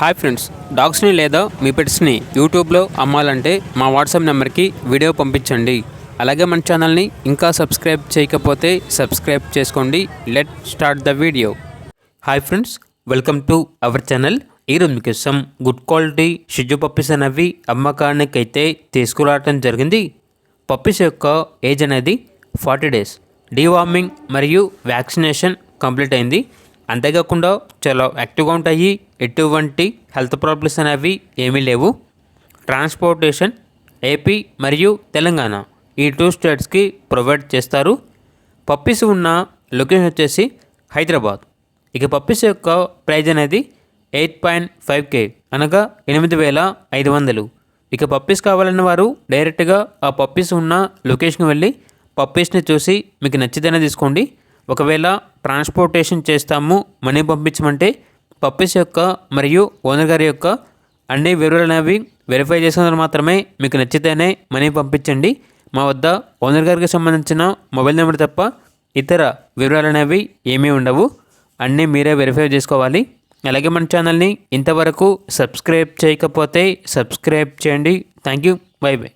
Hi friends, డాగ్స్ని లేదా మీ పెట్స్ని యూట్యూబ్లో అమ్మాలంటే మా వాట్సాప్ నెంబర్కి వీడియో పంపించండి. అలాగే మన ఛానల్ని ఇంకా సబ్స్క్రైబ్ చేయకపోతే సబ్స్క్రైబ్ చేసుకోండి. Let start the video. Hi friends, welcome to our channel. ఈరోజు మీకోసం గుడ్ క్వాలిటీ షిజు పప్పీస్ అనేవి అమ్మకానికి అయితే తీసుకురావడం జరిగింది. పప్పీస్ యొక్క ఏజ్ అనేది 40 days. డీవార్మింగ్ మరియు వ్యాక్సినేషన్ కంప్లీట్ అయింది. అంతేకాకుండా చాలా యాక్టివ్గా ఉంటాయి. ఎటువంటి హెల్త్ ప్రాబ్లమ్స్ అనేవి ఏమీ లేవు. ట్రాన్స్పోర్టేషన్ ఏపీ మరియు తెలంగాణ ఈ 2 స్టేట్స్కి ప్రొవైడ్ చేస్తారు. పప్పీస్ ఉన్న లొకేషన్ వచ్చేసి హైదరాబాద్. ఇక పప్పీస్ యొక్క ప్రైజ్ అనేది 8.5K అనగా 8,500. ఇక పప్పీస్ కావాలన్న వారు డైరెక్ట్గా ఆ పప్పీస్ ఉన్న లొకేషన్కి వెళ్ళి పప్పీస్ని చూసి మీకు నచ్చితేనే తీసుకోండి. ఒకవేళ ట్రాన్స్పోర్టేషన్ చేస్తాము, మనీ పంపించమంటే పప్పీస్ యొక్క మరియు ఓనర్ గారి యొక్క అన్ని వివరాలు అనేవి వెరిఫై చేసిన మాత్రమే మీకు నచ్చితేనే మనీ పంపించండి. మా వద్ద ఓనర్ గారికి సంబంధించిన మొబైల్ నెంబర్ తప్ప ఇతర వివరాలు అనేవి ఏమీ ఉండవు. అన్నీ మీరే వెరిఫై చేసుకోవాలి. అలాగే మన ఛానల్ని ఇంతవరకు సబ్స్క్రైబ్ చేయకపోతే సబ్స్క్రైబ్ చేయండి. Thank you. By by.